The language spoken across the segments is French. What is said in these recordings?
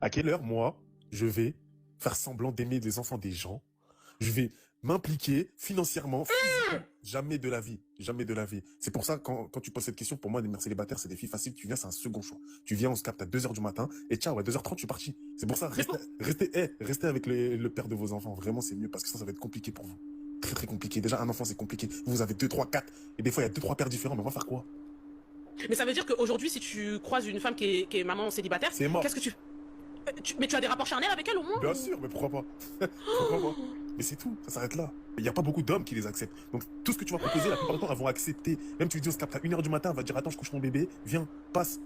À quelle heure, moi, je vais faire semblant d'aimer les enfants des gens? Je vais m'impliquer financièrement, physiquement. Jamais de la vie. Jamais de la vie. C'est pour ça, quand tu poses cette question, pour moi, les mères célibataires, c'est des filles faciles. Tu viens, c'est un second choix. Tu viens, on se capte à 2 h du matin, et ciao, à 2 h 30 je suis parti. C'est pour ça, Mais restez avec le père de vos enfants. Vraiment, c'est mieux, parce que ça va être compliqué pour vous. Très, très compliqué. Déjà, un enfant, c'est compliqué. Vous avez 2, 3, 4. Et des fois, il y a 2, 3 pères différents. Mais on va faire quoi? Mais ça veut dire qu'aujourd'hui, si tu croises une femme qui est maman célibataire, C'est mort. qu'est-ce que mais tu as des rapports charnels avec elle au moins Bien sûr, mais pourquoi pas? Pourquoi pas? Mais c'est tout, ça s'arrête là. Il n'y a pas beaucoup d'hommes qui les acceptent. Donc tout ce que tu vas proposer, la plupart du temps, elles vont accepter. Même tu lui dis, on se capte à 1 h du matin, elle va dire, attends, je couche mon bébé, viens, passe.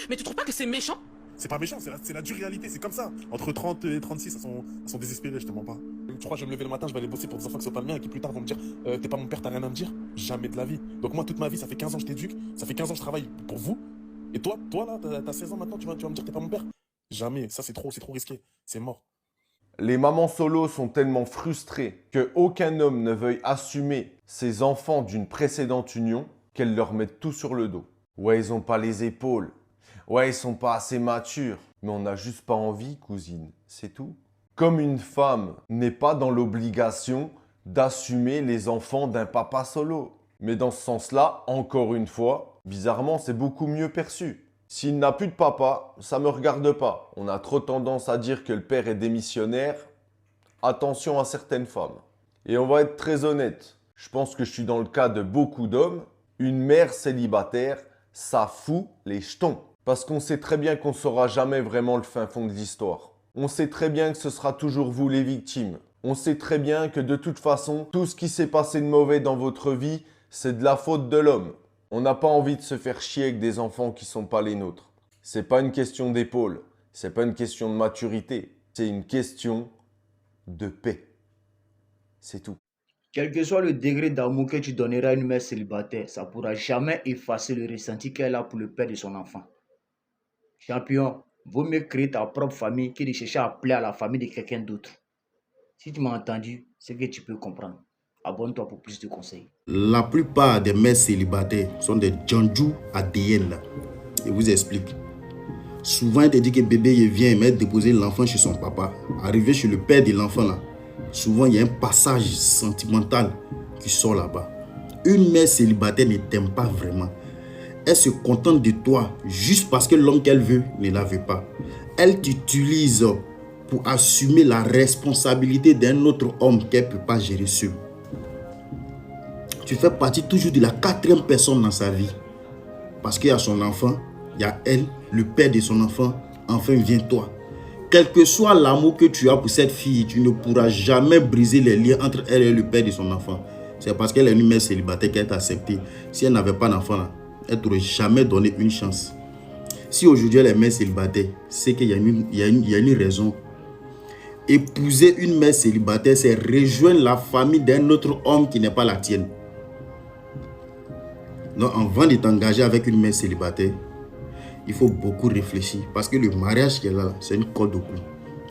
Mais tu trouves pas que c'est méchant? C'est pas méchant, c'est la dure réalité, c'est comme ça. Entre 30 et 36, elles sont désespérées, je te mens pas. Tu crois, je vais me lever le matin, je vais aller bosser pour des enfants qui sont pas le mien et qui plus tard vont me dire, t'es pas mon père, t'as rien à me dire? Jamais de la vie. Donc moi, toute ma vie, ça fait 15 ans que je t'éduque, ça fait 15 ans que je travaille pour vous. Et toi là, t'as 16 ans maintenant, tu vas me dire, t'es pas mon père? Jamais, ça c'est trop risqué, c'est mort. Les mamans solo sont tellement frustrées qu'aucun homme ne veuille assumer ses enfants d'une précédente union qu'elles leur mettent tout sur le dos. Ouais, ils ont pas les épaules. Ouais, ils sont pas assez matures. Mais on n'a juste pas envie, cousine. C'est tout. Comme une femme n'est pas dans l'obligation d'assumer les enfants d'un papa solo. Mais dans ce sens-là, encore une fois, bizarrement, c'est beaucoup mieux perçu. S'il n'a plus de papa, ça me regarde pas. On a trop tendance à dire que le père est démissionnaire. Attention à certaines femmes. Et on va être très honnête. Je pense que je suis dans le cas de beaucoup d'hommes. Une mère célibataire, ça fout les jetons. Parce qu'on sait très bien qu'on ne saura jamais vraiment le fin fond de l'histoire. On sait très bien que ce sera toujours vous les victimes. On sait très bien que de toute façon, tout ce qui s'est passé de mauvais dans votre vie, c'est de la faute de l'homme. On n'a pas envie de se faire chier avec des enfants qui ne sont pas les nôtres. C'est pas une question d'épaule, c'est pas une question de maturité, c'est une question de paix. C'est tout. Quel que soit le degré d'amour que tu donneras à une mère célibataire, ça ne pourra jamais effacer le ressenti qu'elle a pour le père de son enfant. Champion, vaut mieux créer ta propre famille que de chercher à plaire à la famille de quelqu'un d'autre. Si tu m'as entendu, c'est que tu peux comprendre. Abonne-toi pour plus de conseils. La plupart des mères célibataires sont des Djanju ADN là. Je vous explique. Souvent, il te dit que bébé il vient mettre déposer l'enfant chez son papa. Arrivé chez le père de l'enfant là, souvent il y a un passage sentimental qui sort là-bas. Une mère célibataire ne t'aime pas vraiment. Elle se contente de toi juste parce que l'homme qu'elle veut ne la veut pas. Elle t'utilise pour assumer la responsabilité d'un autre homme qu'elle ne peut pas gérer seule. Tu fais partie toujours de la 4e personne dans sa vie. Parce qu'il y a son enfant, il y a elle, le père de son enfant, enfin vient toi. Quel que soit l'amour que tu as pour cette fille, tu ne pourras jamais briser les liens entre elle et le père de son enfant. C'est parce qu'elle est une mère célibataire qu'elle t'a accepté. Si elle n'avait pas d'enfant là, elle ne t'aurait jamais donné une chance. Si aujourd'hui elle est mère célibataire, c'est qu'il y a une raison. Épouser une mère célibataire, c'est rejoindre la famille d'un autre homme qui n'est pas la tienne. Donc, avant de t'engager avec une mère célibataire, il faut beaucoup réfléchir. Parce que le mariage qu'elle a là, c'est une corde au cou.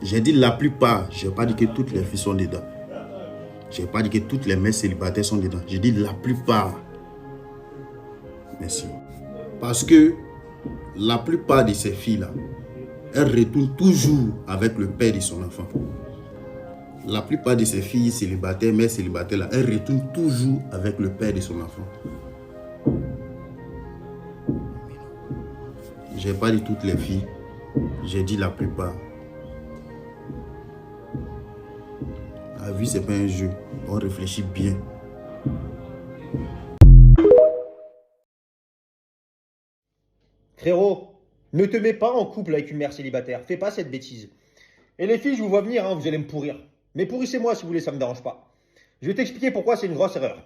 J'ai dit la plupart, je n'ai pas dit que toutes les filles sont dedans. Je n'ai pas dit que toutes les mères célibataires sont dedans. J'ai dit la plupart. Merci. Parce que la plupart de ces filles-là, elles retournent toujours avec le père de son enfant. La plupart de ces filles célibataires, mères célibataires, là, elles retournent toujours avec le père de son enfant. Je n'ai pas dit toutes les filles, j'ai dit la plupart. La vie, ce n'est pas un jeu, on réfléchit bien. Frérot, ne te mets pas en couple avec une mère célibataire, fais pas cette bêtise. Et les filles, je vous vois venir, hein, vous allez me pourrir. Mais pourrissez-moi si vous voulez, ça me dérange pas. Je vais t'expliquer pourquoi c'est une grosse erreur.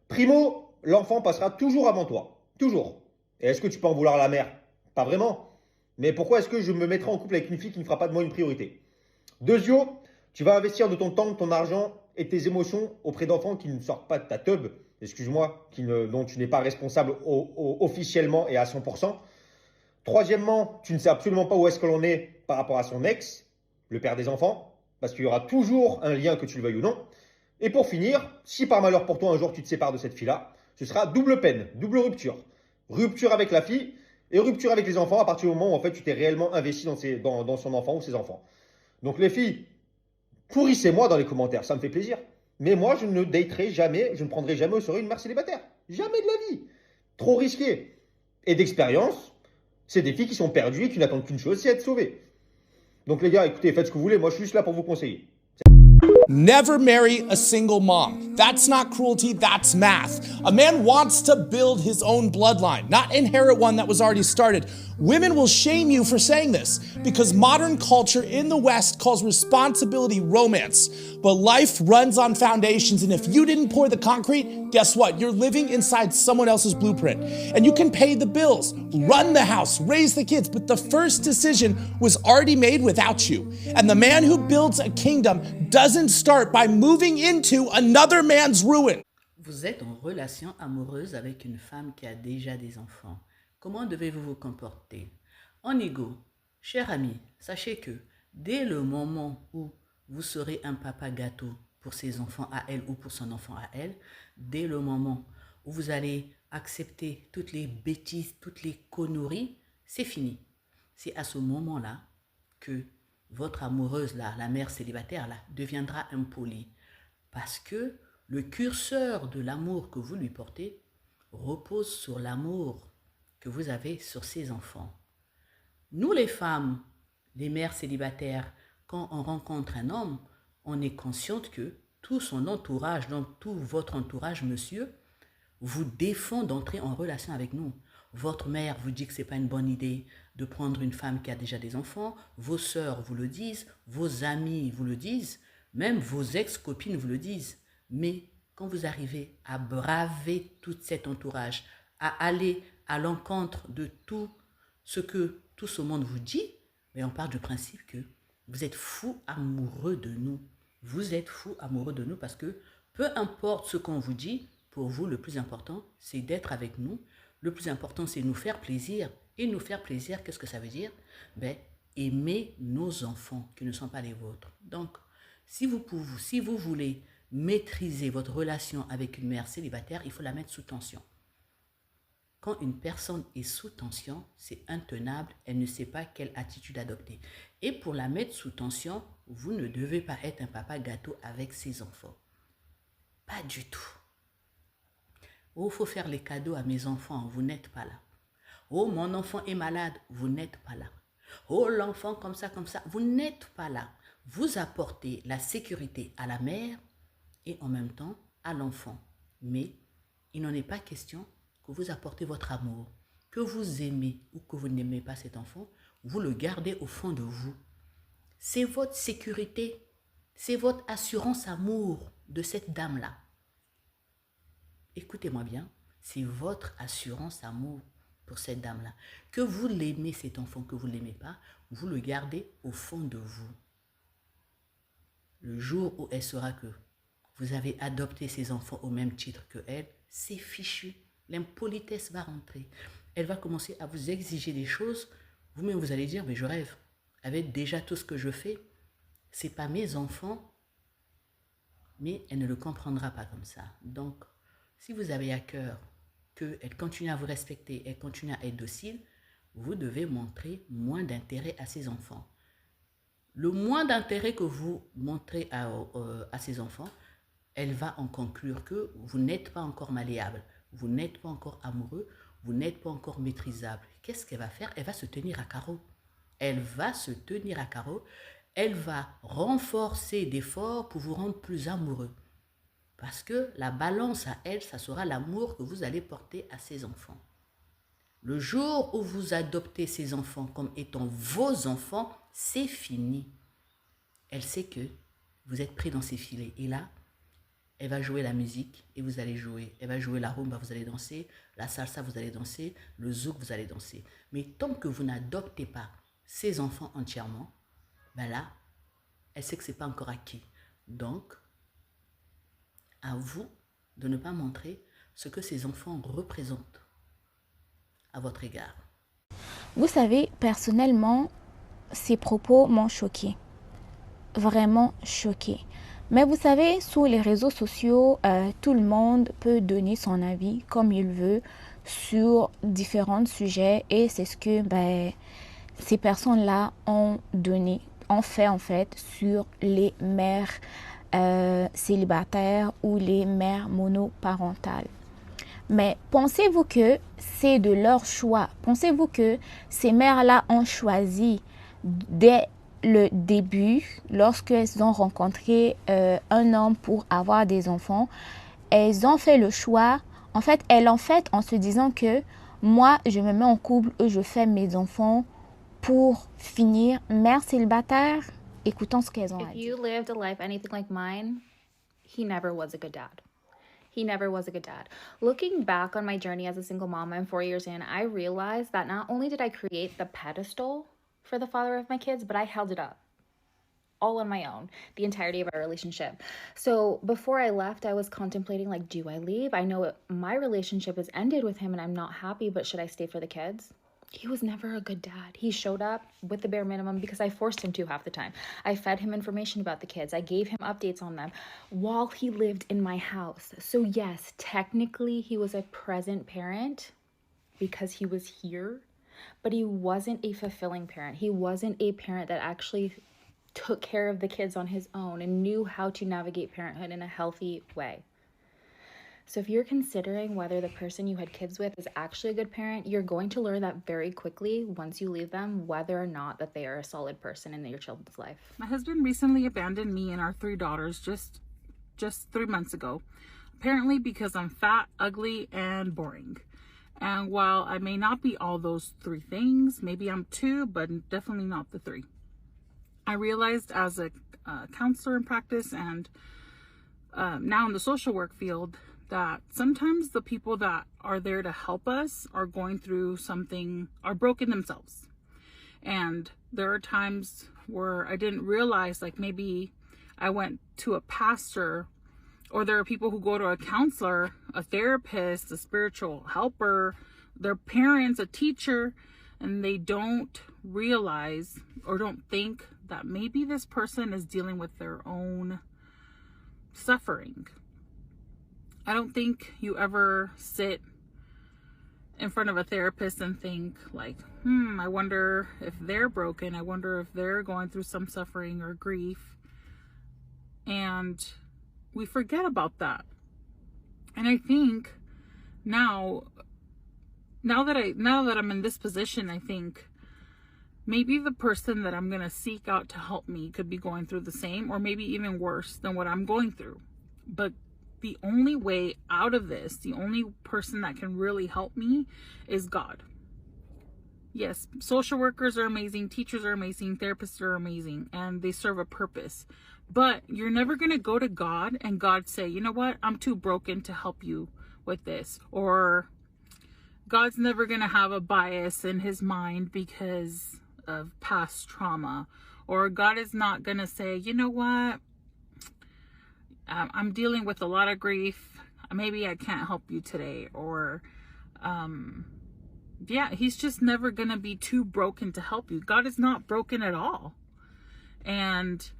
Primo, l'enfant passera toujours avant toi. Toujours. Et est-ce que tu peux en vouloir à la mère? Pas vraiment. Mais pourquoi est-ce que je me mettrai en couple avec une fille qui ne fera pas de moi une priorité? Deuxio, tu vas investir de ton temps, de ton argent et tes émotions auprès d'enfants qui ne sortent pas de ta teub, excuse-moi, dont tu n'es pas responsable officiellement et à 100%. Troisièmement, tu ne sais absolument pas où est-ce que l'on est par rapport à son ex, le père des enfants, parce qu'il y aura toujours un lien, que tu le veuilles ou non. Et pour finir, si par malheur pour toi un jour tu te sépares de cette fille-là, ce sera double peine, double rupture. Rupture avec la fille Et rupture avec les enfants à partir du moment où en fait tu t'es réellement investi dans son enfant ou ses enfants. Donc les filles, pourrissez-moi dans les commentaires, ça me fait plaisir. Mais moi, je ne daterai jamais, je ne prendrai jamais au sérieux une mère célibataire. Jamais de la vie. Trop risqué. Et d'expérience, c'est des filles qui sont perdues et qui n'attendent qu'une chose, c'est être sauvées. Donc les gars, écoutez, faites ce que vous voulez, moi je suis juste là pour vous conseiller. Never marry a single mom. That's not cruelty, that's math. A man wants to build his own bloodline, not inherit one that was already started. Women will shame you for saying this because modern culture in the West calls responsibility romance. But life runs on foundations, and if you didn't pour the concrete, guess what? You're living inside someone else's blueprint. And you can pay the bills, run the house, raise the kids, but the first decision was already made without you. And the man who builds a kingdom doesn't start by moving into another man's ruin. Vous êtes en relation amoureuse avec une femme qui a déjà des enfants. Comment devez-vous vous comporter? En ego, cher ami, sachez que dès le moment où vous serez un papa gâteau pour ses enfants à elle ou pour son enfant à elle, dès le moment où vous allez accepter toutes les bêtises, toutes les conneries, c'est fini. C'est à ce moment-là que votre amoureuse, là, la mère célibataire, là, deviendra impolie. Parce que le curseur de l'amour que vous lui portez repose sur l'amour que vous avez sur ses enfants. Nous, les femmes, les mères célibataires, quand on rencontre un homme, on est consciente que tout son entourage, donc tout votre entourage, monsieur, vous défend d'entrer en relation avec nous. Votre mère vous dit que ce n'est pas une bonne idée de prendre une femme qui a déjà des enfants, vos sœurs vous le disent, vos amis vous le disent, même vos ex-copines vous le disent. Mais quand vous arrivez à braver tout cet entourage, à aller à l'encontre de tout ce que tout ce monde vous dit, mais on part du principe que vous êtes fou amoureux de nous. Vous êtes fou amoureux de nous parce que peu importe ce qu'on vous dit, pour vous, le plus important, c'est d'être avec nous. Le plus important, c'est nous faire plaisir. Et nous faire plaisir, qu'est-ce que ça veut dire? Aimer nos enfants qui ne sont pas les vôtres. Donc, si vous voulez maîtriser votre relation avec une mère célibataire, il faut la mettre sous tension. Quand une personne est sous tension, c'est intenable, elle ne sait pas quelle attitude adopter. Et pour la mettre sous tension, vous ne devez pas être un papa gâteau avec ses enfants. Pas du tout. Oh, il faut faire les cadeaux à mes enfants, vous n'êtes pas là. Oh, mon enfant est malade, vous n'êtes pas là. Oh, l'enfant comme ça, vous n'êtes pas là. Vous apportez la sécurité à la mère et en même temps à l'enfant. Mais il n'en est pas question que vous apportez votre amour, que vous aimez ou que vous n'aimez pas cet enfant, vous le gardez au fond de vous. C'est votre sécurité, c'est votre assurance amour de cette dame-là. Écoutez-moi bien, c'est votre assurance amour pour cette dame-là. Que vous l'aimez cet enfant, que vous ne l'aimez pas, vous le gardez au fond de vous. Le jour où elle saura que vous avez adopté ces enfants au même titre que elle, c'est fichu. L'impolitesse va rentrer. Elle va commencer à vous exiger des choses. Vous-même, vous allez dire, mais je rêve. Avec déjà tout ce que je fais, ce n'est pas mes enfants. Mais elle ne le comprendra pas comme ça. Donc, si vous avez à cœur qu'elle continue à vous respecter, elle continue à être docile, vous devez montrer moins d'intérêt à ses enfants. Le moins d'intérêt que vous montrez à ses enfants, elle va en conclure que vous n'êtes pas encore malléable. Vous n'êtes pas encore amoureux, vous n'êtes pas encore maîtrisable. Qu'est-ce qu'elle va faire? Elle va se tenir à carreau. Elle va se tenir à carreau. Elle va renforcer d'efforts pour vous rendre plus amoureux. Parce que la balance à elle, ça sera l'amour que vous allez porter à ses enfants. Le jour où vous adoptez ces enfants comme étant vos enfants, c'est fini. Elle sait que vous êtes pris dans ses filets. Et là, elle va jouer la musique et vous allez jouer. Elle va jouer la rumba, vous allez danser. La salsa, vous allez danser. Le zouk, vous allez danser. Mais tant que vous n'adoptez pas ces enfants entièrement, là, elle sait que ce n'est pas encore acquis. Donc, à vous de ne pas montrer ce que ces enfants représentent à votre égard. Vous savez, personnellement, ces propos m'ont choquée. Vraiment choquée. Mais vous savez, sur les réseaux sociaux, tout le monde peut donner son avis comme il veut. sur différents sujets et c'est ce que ces personnes-là ont fait en fait sur les mères célibataires ou les mères monoparentales. Mais pensez-vous que c'est de leur choix? Pensez-vous que ces mères-là ont choisi dès le début, lorsqu'elles ont rencontré un homme pour avoir des enfants, elles ont fait le choix, en fait, elles l'ont fait en se disant que moi, je me mets en couple et je fais mes enfants pour finir mère célibataire? Écoutons ce qu'elles ont à dire. If you lived a life anything like mine, he never was a good dad. He never was a good dad. Looking back on my journey as a single mom, I'm 4 years in, I realized that not only did I create the pedestal for the father of my kids, but I held it up all on my own, the entirety of our relationship. So before I left, I was contemplating, like, do I leave? I know my relationship has ended with him and I'm not happy, but should I stay for the kids? He was never a good dad. He showed up with the bare minimum because I forced him to half the time. I fed him information about the kids. I gave him updates on them while he lived in my house. So yes, technically he was a present parent because he was here, but he wasn't a fulfilling parent. He wasn't a parent that actually took care of the kids on his own and knew how to navigate parenthood in a healthy way. So if you're considering whether the person you had kids with is actually a good parent, you're going to learn that very quickly once you leave them, whether or not that they are a solid person in your children's life. My husband recently abandoned me and our 3 daughters just 3 months ago, apparently because I'm fat, ugly, and boring. And while I may not be all those 3 things, maybe I'm 2, but definitely not the 3. I realized as a counselor in practice and now in the social work field that sometimes the people that are there to help us are going through something, are broken themselves. And there are times where I didn't realize, like maybe I went to a pastor, or there are people who go to a counselor, a therapist, a spiritual helper, their parents, a teacher, and they don't realize or don't think that maybe this person is dealing with their own suffering. I don't think you ever sit in front of a therapist and think like, I wonder if they're broken. I wonder if they're going through some suffering or grief. And we forget about that. And I think now that I'm in this position, I think maybe the person that I'm going to seek out to help me could be going through the same or maybe even worse than what I'm going through. But the only way out of this, the only person that can really help me is God. Yes, social workers are amazing, teachers are amazing, therapists are amazing, and they serve a purpose. But you're never going to go to God and God say, you know what, I'm too broken to help you with this. Or God's never going to have a bias in his mind because of past trauma. Or God is not going to say, you know what, I'm dealing with a lot of grief. Maybe I can't help you today. Or, he's just never going to be too broken to help you. God is not broken at all. And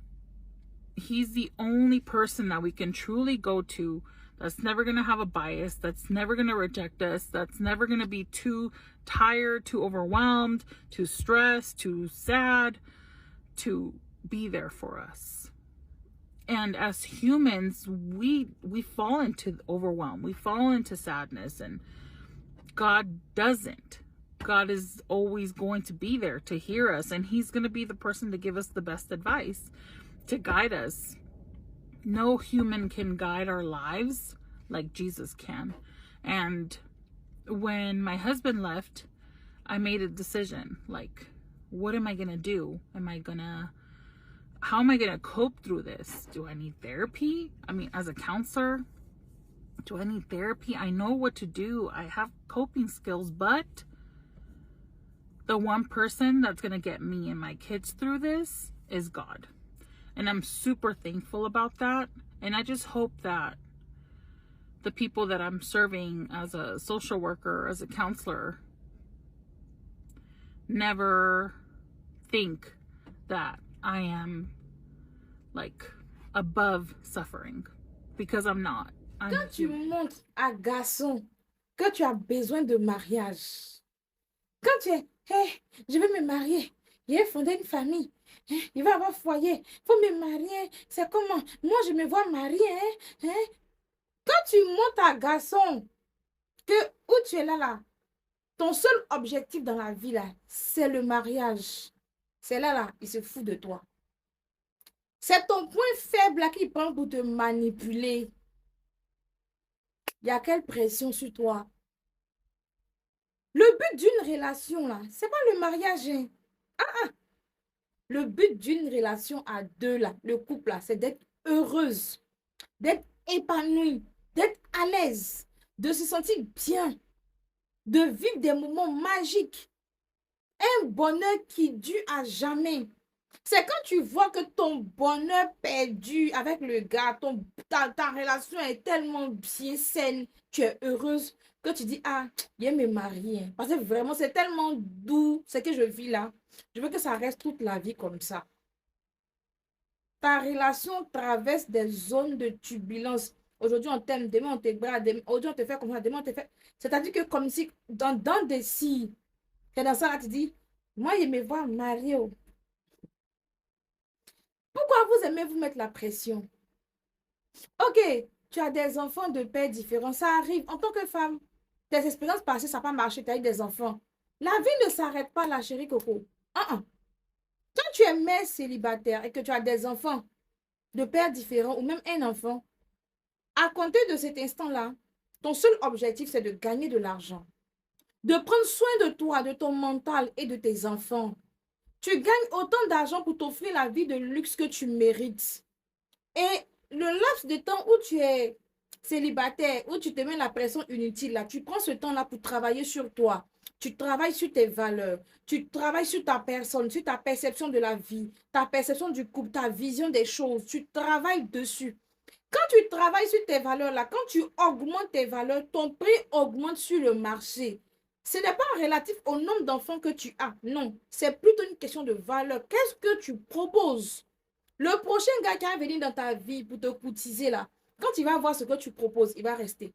he's the only person that we can truly go to that's never going to have a bias, that's never going to reject us, that's never going to be too tired, too overwhelmed, too stressed, too sad to be there for us. And as humans, we fall into overwhelm. We fall into sadness, and God doesn't. God is always going to be there to hear us, and he's going to be the person to give us the best advice, to guide us. No human can guide our lives like Jesus can. And when my husband left, I made a decision, like, what am I going to do? How am I going to cope through this? Do I need therapy? I mean, as a counselor, do I need therapy? I know what to do. I have coping skills, but the one person that's going to get me and my kids through this is God. And I'm super thankful about that. And I just hope that the people that I'm serving as a social worker, as a counselor, never think that I am like above suffering, because I'm not. Quand tu montres à garçon que tu as besoin de mariage. Quand tu es, hey, je vais me marier, je vais fonder une famille, hein, il va avoir foyer, il faut me marier, c'est comment? Moi, je me vois marier. Hein? Quand tu montes à garçon, que où tu es là, ton seul objectif dans la vie, là, c'est le mariage. C'est là, il se fout de toi. C'est ton point faible là qu'il prend pour te manipuler. Il y a quelle pression sur toi? Le but d'une relation, là, c'est pas le mariage. Hein. Le but d'une relation à deux, là, le couple, là, c'est d'être heureuse, d'être épanouie, d'être à l'aise, de se sentir bien, de vivre des moments magiques. Un bonheur qui dure à jamais. C'est quand tu vois que ton bonheur perdu avec le gars, ta relation est tellement bien saine, tu es heureuse, que tu dis, ah, je vais me marier. Parce que vraiment, c'est tellement doux ce que je vis là. Je veux que ça reste toute la vie comme ça. Ta relation traverse des zones de turbulence. Aujourd'hui, on t'aime, demain, on te brade, aujourd'hui, on te fait comme ça, demain, on te fait... C'est-à-dire que comme si, dans des si, tu es dans ça là, tu dis, moi, je me vois mariée. Pourquoi vous aimez vous mettre la pression? Ok, tu as des enfants de pères différents, ça arrive. En tant que femme, tes expériences passées, ça n'a pas marché, tu as eu des enfants. La vie ne s'arrête pas là, chérie Coco. Quand tu es mère célibataire et que tu as des enfants de pères différents ou même un enfant, à compter de cet instant-là, ton seul objectif, c'est de gagner de l'argent. De prendre soin de toi, de ton mental et de tes enfants. Tu gagnes autant d'argent pour t'offrir la vie de luxe que tu mérites. Et le laps de temps où tu es célibataire, où tu te mets la pression inutile, là, tu prends ce temps-là pour travailler sur toi. Tu travailles sur tes valeurs. Tu travailles sur ta personne, sur ta perception de la vie, ta perception du couple, ta vision des choses. Tu travailles dessus. Quand tu travailles sur tes valeurs, là, quand tu augmentes tes valeurs, ton prix augmente sur le marché. Ce n'est pas relatif au nombre d'enfants que tu as. Non, c'est plutôt une question de valeur. Qu'est-ce que tu proposes? Le prochain gars qui va venir dans ta vie pour te courtiser là, quand il va voir ce que tu proposes, il va rester.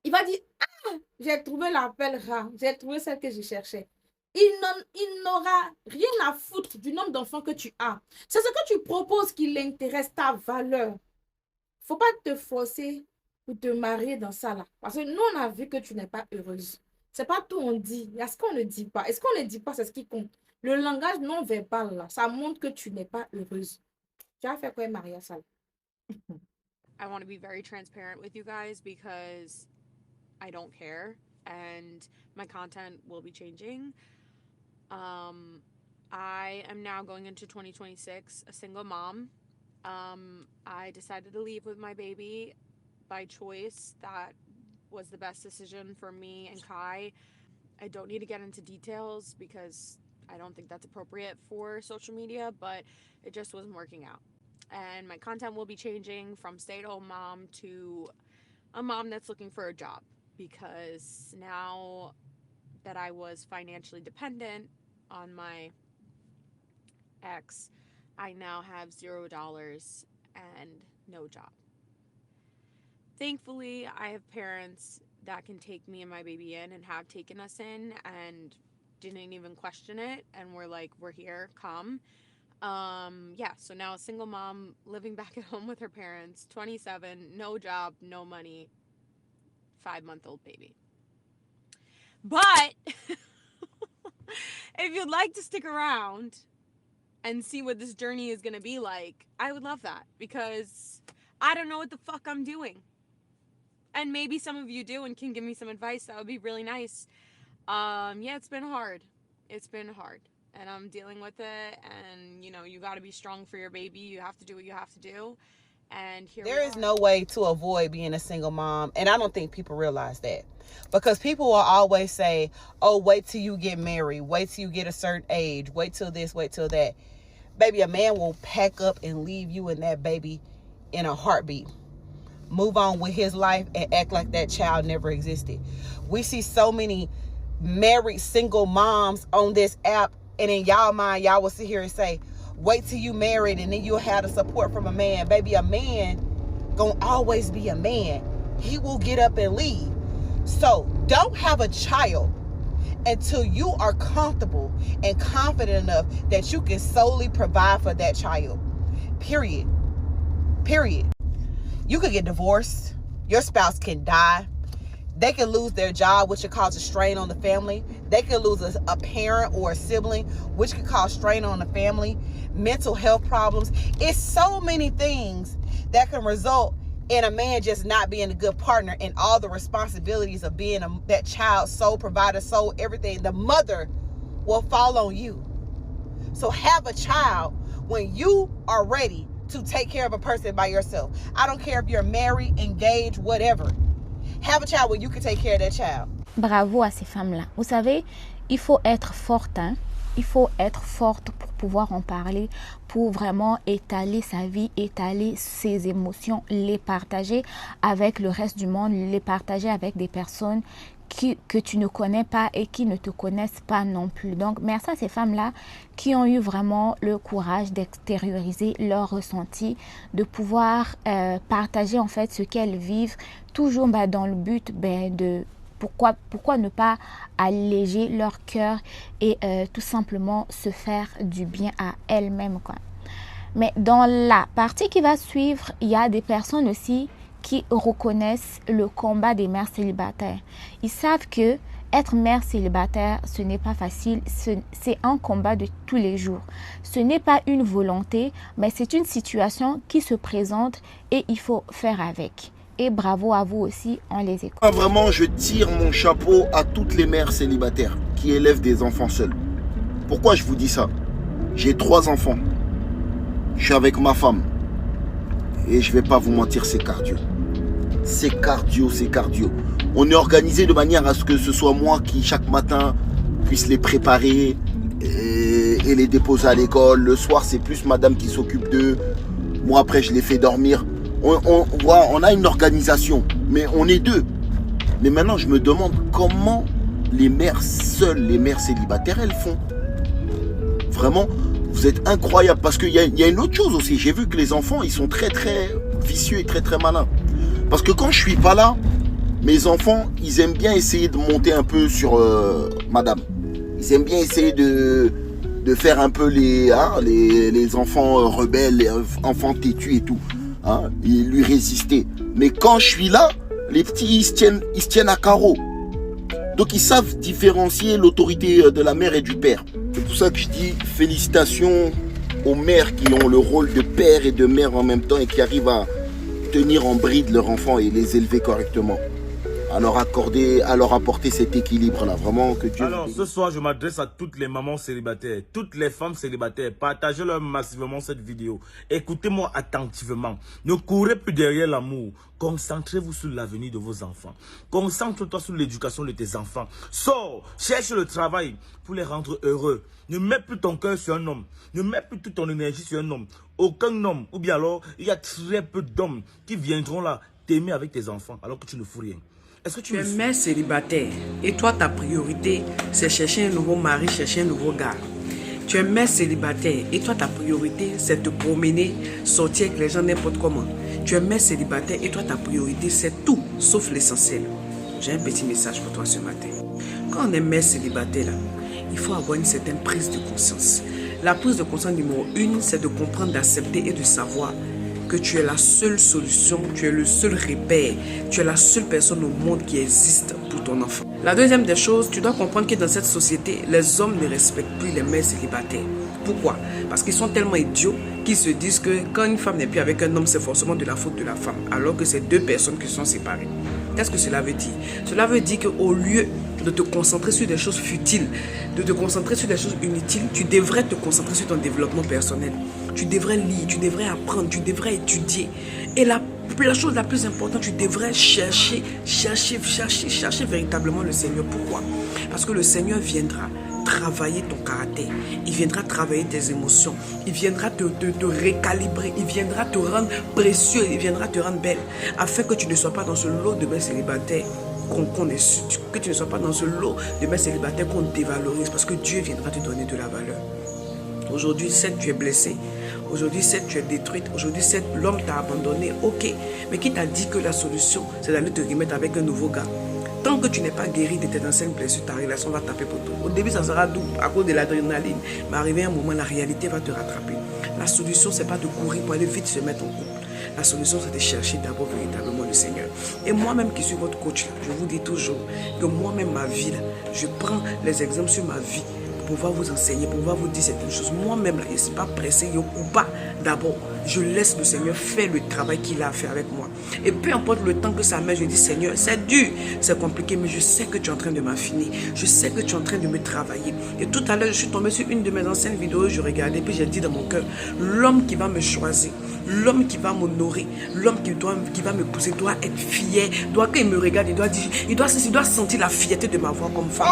Il va dire, ah, j'ai trouvé l'appel rare, j'ai trouvé celle que je cherchais. Il n'aura rien à foutre du nombre d'enfants que tu as. C'est ce que tu proposes qui l'intéresse, ta valeur. Faut pas te forcer pour te marier dans ça là. Parce que nous, on a vu que tu n'es pas heureuse. C'est pas tout on dit. Il y a ce qu'on ne dit pas. Et ce qu'on ne dit pas, c'est ce qui compte. Le langage non verbal, là, ça montre que tu n'es pas heureuse. Tu as fait quoi, Maria Sal? I want to be very transparent with you guys because I don't care and my content will be changing. I am now going into 2026 a single mom. I decided to leave with my baby by choice. That was the best decision for me and Kai. I don't need to get into details because I don't think that's appropriate for social media, but it just wasn't working out. And my content will be changing from stay-at-home mom to a mom that's looking for a job, because now that I was financially dependent on my ex, I now have $0 and no job. Thankfully, I have parents that can take me and my baby in and have taken us in and didn't even question it and were like, we're here, come. Yeah, so now a single mom living back at home with her parents, 27, no job, no money, 5-month-old baby. But if you'd like to stick around and see what this journey is going to be like, I would love that, because I don't know what the fuck I'm doing. And maybe some of you do and can give me some advice. That would be really nice. Yeah, it's been hard. It's been hard. And I'm dealing with it. And, you know, you got to be strong for your baby. You have to do what you have to do. And here there is no way to avoid being a single mom. And I don't think people realize that. Because people will always say, oh, wait till you get married. Wait till you get a certain age. Wait till this, wait till that. Baby, a man will pack up and leave you and that baby in a heartbeat. Move on with his life and act like that child never existed. We see so many married single moms on this app, and in y'all mind, y'all will sit here and say, wait till you married and then you'll have the support from a man. Baby, a man gonna always be a man. He will get up and leave. So don't have a child until you are comfortable and confident enough that you can solely provide for that child. Period. Period. You could get divorced. Your spouse can die. They can lose their job, which could cause a strain on the family. They can lose a parent or a sibling, which could cause strain on the family. Mental health problems. It's so many things that can result in a man just not being a good partner and all the responsibilities of being that child's sole provider, sole everything. The mother will fall on you. So have a child when you are ready to take care of a person by yourself. I don't care if you're married, engaged, whatever. Have a child where you can take care of that child. Bravo à ces femmes-là. Vous savez, il faut être forte, hein? Il faut être forte pour pouvoir en parler, pour vraiment étaler sa vie, étaler ses émotions, les partager avec le reste du monde, les partager avec des personnes que tu ne connais pas et qui ne te connaissent pas non plus. Donc, merci à ces femmes-là qui ont eu vraiment le courage d'extérioriser leurs ressentis, de pouvoir partager en fait ce qu'elles vivent, toujours dans le but de pourquoi ne pas alléger leur cœur et tout simplement se faire du bien à elles-mêmes, quoi. Mais dans la partie qui va suivre, il y a des personnes aussi qui reconnaissent le combat des mères célibataires. Ils savent que être mère célibataire, ce n'est pas facile, c'est un combat de tous les jours. Ce n'est pas une volonté, mais c'est une situation qui se présente et il faut faire avec. Et bravo à vous aussi, on les écoute. Vraiment, je tire mon chapeau à toutes les mères célibataires qui élèvent des enfants seuls. Pourquoi je vous dis ça? J'ai 3 enfants. Je suis avec ma femme. Et je vais pas vous mentir, c'est cardio. C'est cardio, c'est cardio. On est organisé de manière à ce que ce soit moi qui, chaque matin, puisse les préparer et les déposer à l'école. Le soir, c'est plus madame qui s'occupe d'eux. Moi, après, je les fais dormir. On a une organisation, mais on est 2. Mais maintenant, je me demande comment les mères seules, les mères célibataires, elles font. Vraiment, vous êtes incroyables. Parce qu'il y a une autre chose aussi. J'ai vu que les enfants, ils sont très, très vicieux et très, très malins. Parce que quand je suis pas là, mes enfants, ils aiment bien essayer de monter un peu sur madame. Ils aiment bien essayer de faire un peu les enfants rebelles, les enfants têtus et tout. Hein, et lui résister. Mais quand je suis là, les petits, ils se tiennent à carreau. Donc ils savent différencier l'autorité de la mère et du père. C'est pour ça que je dis félicitations aux mères qui ont le rôle de père et de mère en même temps et qui arrivent à tenir en bride leurs enfants et les élever correctement. À leur apporter cet équilibre-là. Vraiment que Dieu... Alors, ce soir, je m'adresse à toutes les mamans célibataires, toutes les femmes célibataires. Partagez-leur massivement cette vidéo. Écoutez-moi attentivement. Ne courez plus derrière l'amour. Concentrez-vous sur l'avenir de vos enfants. Concentre-toi sur l'éducation de tes enfants. Sors, cherche le travail pour les rendre heureux. Ne mets plus ton cœur sur un homme. Ne mets plus toute ton énergie sur un homme. Aucun homme, ou bien alors, il y a très peu d'hommes qui viendront là t'aimer avec tes enfants alors que tu ne fous rien. Est-ce que tu es mère célibataire et toi ta priorité c'est chercher un nouveau mari, chercher un nouveau gars. Tu es mère célibataire et toi ta priorité c'est te promener, sortir avec les gens n'importe comment. Tu es mère célibataire et toi ta priorité c'est tout sauf l'essentiel. J'ai un petit message pour toi ce matin. Quand on est mère célibataire là, il faut avoir une certaine prise de conscience. La prise de conscience numéro 1 c'est de comprendre, d'accepter et de savoir que tu es la seule solution, tu es le seul repère, tu es la seule personne au monde qui existe pour ton enfant. La deuxième des choses, tu dois comprendre que dans cette société, les hommes ne respectent plus les mères célibataires. Pourquoi? Parce qu'ils sont tellement idiots qu'ils se disent que quand une femme n'est plus avec un homme, c'est forcément de la faute de la femme, alors que c'est 2 personnes qui sont séparées. Qu'est-ce que cela veut dire? Cela veut dire qu'au lieu de te concentrer sur des choses futiles, de te concentrer sur des choses inutiles, tu devrais te concentrer sur ton développement personnel. Tu devrais lire, tu devrais apprendre, tu devrais étudier. Et la chose la plus importante, tu devrais chercher véritablement le Seigneur. Pourquoi? Parce que le Seigneur viendra travailler ton caractère, il viendra travailler tes émotions, il viendra te récalibrer, il viendra te rendre précieux, il viendra te rendre belle, afin que tu ne sois pas dans ce lot de mères célibataires que tu ne sois pas dans ce lot de mères célibataires qu'on dévalorise, parce que Dieu viendra te donner de la valeur. Aujourd'hui, certes, tu es blessé. Aujourd'hui, certes, tu es détruite. Aujourd'hui, certes, l'homme t'a abandonné. Ok. Mais qui t'a dit que la solution, c'est d'aller te remettre avec un nouveau gars? Tant que tu n'es pas guéri de tes anciennes blessures, ta relation va taper pour tout. Au début, ça sera doux à cause de l'adrénaline. Mais arrivé un moment, la réalité va te rattraper. La solution, c'est pas de courir pour aller vite se mettre en couple. La solution, c'est de chercher d'abord véritablement le Seigneur. Et moi-même qui suis votre coach, là, je vous dis toujours que moi-même, ma vie, là, je prends les exemples sur ma vie pour pouvoir vous enseigner, pour pouvoir vous dire certaines choses. Moi-même, là, je ne suis pas pressé, ou pas. D'abord, je laisse le Seigneur faire le travail qu'il a à faire avec moi. Et peu importe le temps que ça met, je dis, Seigneur, c'est dur, c'est compliqué, mais je sais que tu es en train de m'affiner. Je sais que tu es en train de me travailler. Et tout à l'heure, je suis tombée sur une de mes anciennes vidéos, je regardais, puis j'ai dit dans mon cœur, l'homme qui va me choisir, l'homme qui va m'honorer, l'homme qui va me pousser doit être fier, doit, quand il me regarde, il doit sentir la fierté de ma voix comme femme.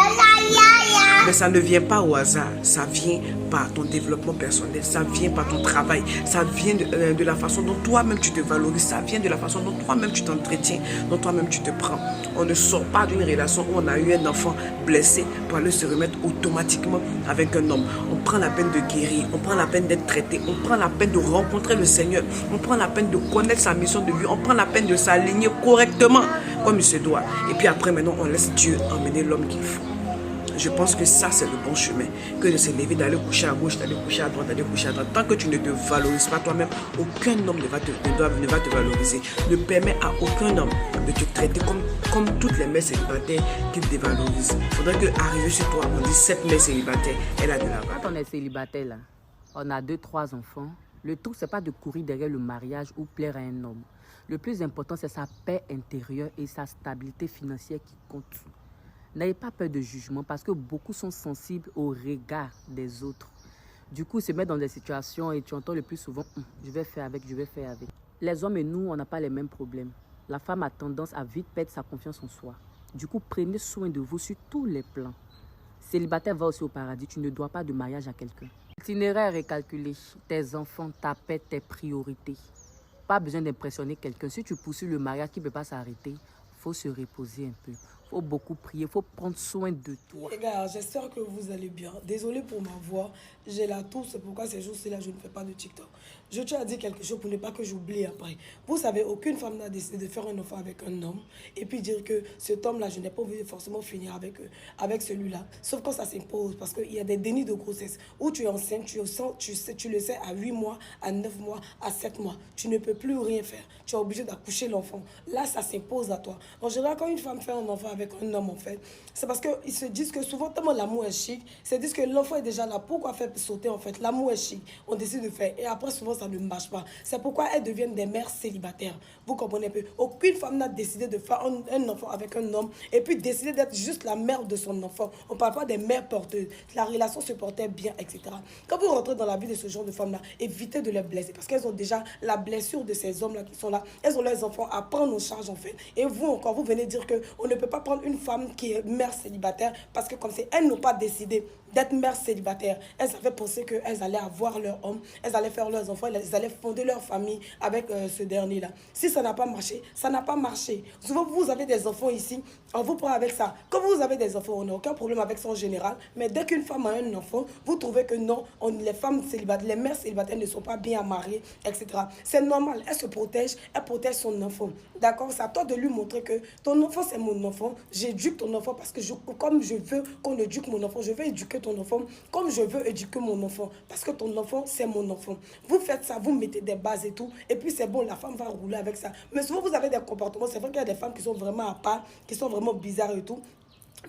Mais ça ne vient pas au hasard, ça vient par ton développement personnel, ça vient par ton travail, ça vient de la façon dont toi-même tu te valorises, ça vient de la façon dont toi-même tu t'entretiens, dont toi-même tu te prends. On ne sort pas d'une relation où on a eu un enfant blessé pour aller se remettre automatiquement avec un homme. On prend la peine de guérir, on prend la peine d'être traité, on prend la peine de rencontrer le Seigneur, on prend la peine de connaître sa mission de vie, on prend la peine de s'aligner correctement comme il se doit. Et puis après maintenant, on laisse Dieu emmener l'homme qu'il faut. Je pense que ça, c'est le bon chemin. Que de se lever, d'aller coucher à gauche, d'aller coucher à droite, d'aller coucher à droite. Tant que tu ne te valorises pas toi-même, aucun homme ne va te valoriser. Ne permets à aucun homme de te traiter comme toutes les mères célibataires qui te dévalorisent. Il faudrait qu'arriver sur toi, on dit cette mère célibataire, elle a de la valeur. Quand on est célibataire, là, on a 2-3 enfants. Le truc, c'est pas de courir derrière le mariage ou plaire à un homme. Le plus important, c'est sa paix intérieure et sa stabilité financière qui compte. N'ayez pas peur de jugement parce que beaucoup sont sensibles au regard des autres. Du coup, ils se mettent dans des situations et tu entends le plus souvent « je vais faire avec, je vais faire avec ». Les hommes et nous, on n'a pas les mêmes problèmes. La femme a tendance à vite perdre sa confiance en soi. Du coup, prenez soin de vous sur tous les plans. Célibataire va aussi au paradis, tu ne dois pas de mariage à quelqu'un. L'itinéraire est calculé. Tes enfants, ta paix, tes priorités. Pas besoin d'impressionner quelqu'un. Si tu poursuis le mariage qui ne peut pas s'arrêter, il faut se reposer un peu. Il faut beaucoup prier, il faut prendre soin de toi. Les gars, j'espère que vous allez bien. Désolé pour ma voix, j'ai la toux, c'est pourquoi ces jours-ci-là, je ne fais pas de TikTok. Je tiens à dire quelque chose pour ne pas que j'oublie après. Vous savez, aucune femme n'a décidé de faire un enfant avec un homme et puis dire que cet homme-là, je n'ai pas envie de forcément finir avec celui-là. Sauf quand ça s'impose, parce qu'il y a des dénis de grossesse où tu es enceinte, tu le sais à 8 mois, à 9 mois, à 7 mois. Tu ne peux plus rien faire. Tu es obligé d'accoucher l'enfant. Là, ça s'impose à toi. En général, quand une femme fait un enfant avec un homme, en fait, c'est parce qu'ils se disent que souvent, tellement l'amour est chic, ils se disent que l'enfant est déjà là. Pourquoi faire sauter, en fait? L'amour est chic. On décide de faire. Et après, souvent, ça ne marche pas. C'est pourquoi elles deviennent des mères célibataires. Vous comprenez un peu? Aucune femme n'a décidé de faire un enfant avec un homme et puis décider d'être juste la mère de son enfant. On ne parle pas des mères porteuses. La relation se portait bien, etc. Quand vous rentrez dans la vie de ce genre de femmes-là, évitez de les blesser parce qu'elles ont déjà la blessure de ces hommes-là qui sont là. Elles ont leurs enfants à prendre en charge, en fait. Et vous, encore, vous venez dire qu'on ne peut pas prendre une femme qui est mère célibataire parce que comme c'est elles n'ont pas décidé d'être mères célibataires. Elles avaient pensé qu'elles allaient avoir leur homme, elles allaient faire leurs enfants, elles allaient fonder leur famille avec ce dernier-là. Si ça n'a pas marché, ça n'a pas marché. Souvent, vous avez des enfants ici, on vous prend avec ça. Quand vous avez des enfants, on n'a aucun problème avec ça en général, mais dès qu'une femme a un enfant, vous trouvez que non, les femmes célibataires, les mères célibataires ne sont pas bien mariées, etc. C'est normal, elle se protège, elle protège son enfant. D'accord? C'est à toi de lui montrer que ton enfant, c'est mon enfant, j'éduque ton enfant parce que comme je veux qu'on éduque mon enfant, je veux éduquer ton enfant comme je veux éduquer mon enfant. Parce que ton enfant, c'est mon enfant. Vous faites ça, vous mettez des bases et tout. Et puis c'est bon, la femme va rouler avec ça. Mais souvent, vous avez des comportements. C'est vrai qu'il y a des femmes qui sont vraiment à part, qui sont vraiment bizarres et tout.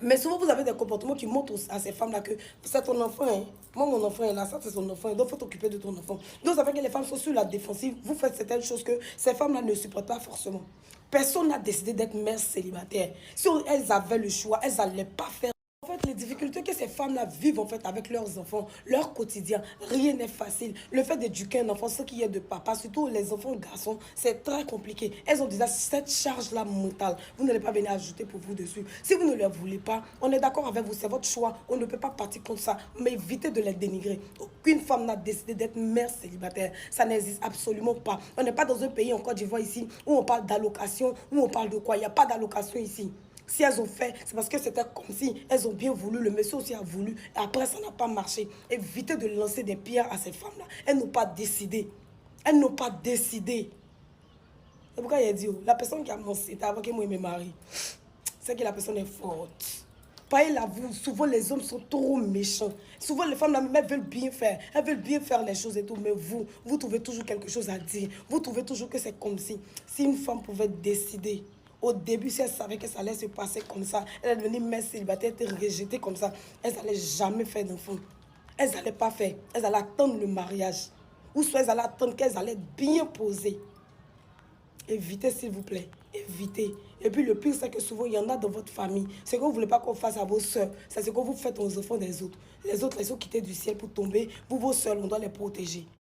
Mais souvent, vous avez des comportements qui montrent à ces femmes-là que c'est ton enfant. Hein. Moi, mon enfant est là, ça c'est son enfant. Donc, il faut t'occuper de ton enfant. Donc, ça fait que les femmes sont sur la défensive. Vous faites certaines choses que ces femmes-là ne supportent pas forcément. Personne n'a décidé d'être mère célibataire. Si elles avaient le choix, elles n'allaient pas faire. En fait, les difficultés que ces femmes-là vivent en fait avec leurs enfants, leur quotidien, rien n'est facile. Le fait d'éduquer un enfant, ce qui est de papa, surtout les enfants garçons, c'est très compliqué. Elles ont déjà cette charge-là mentale. Vous n'allez pas venir ajouter pour vous dessus. Si vous ne le voulez pas, on est d'accord avec vous, c'est votre choix. On ne peut pas partir contre ça, mais évitez de les dénigrer. Aucune femme n'a décidé d'être mère célibataire. Ça n'existe absolument pas. On n'est pas dans un pays en Côte d'Ivoire ici où on parle d'allocation, où on parle de quoi. Il n'y a pas d'allocation ici. Si elles ont fait, c'est parce que c'était comme si elles ont bien voulu, le monsieur aussi a voulu, et après ça n'a pas marché. Évitez de lancer des pierres à ces femmes-là. Elles n'ont pas décidé. Elles n'ont pas décidé. C'est pourquoi il a dit, la personne qui a annoncé, c'était avant que moi et mes maris. c'est que la personne est forte. Pas là, souvent les hommes sont trop méchants. Souvent les femmes là, elles veulent bien faire. Elles veulent bien faire les choses et tout. Mais vous trouvez toujours quelque chose à dire. Vous trouvez toujours que c'est comme si une femme pouvait décider. Au début, si elle savait que ça allait se passer comme ça, elle allait devenir mère célibataire, elle était rejetée comme ça. Elles n'allaient jamais faire d'enfant. Elles n'allaient pas faire. Elles allaient attendre le mariage. Ou soit elles allaient attendre qu'elles allaient bien poser. Évitez, s'il vous plaît. Évitez. Et puis le pire, c'est que souvent, il y en a dans votre famille. Ce que vous ne voulez pas qu'on fasse à vos soeurs, c'est ce que vous faites aux enfants des autres. Les autres, les ont quittés du ciel pour tomber. Vous, vos soeurs, on doit les protéger.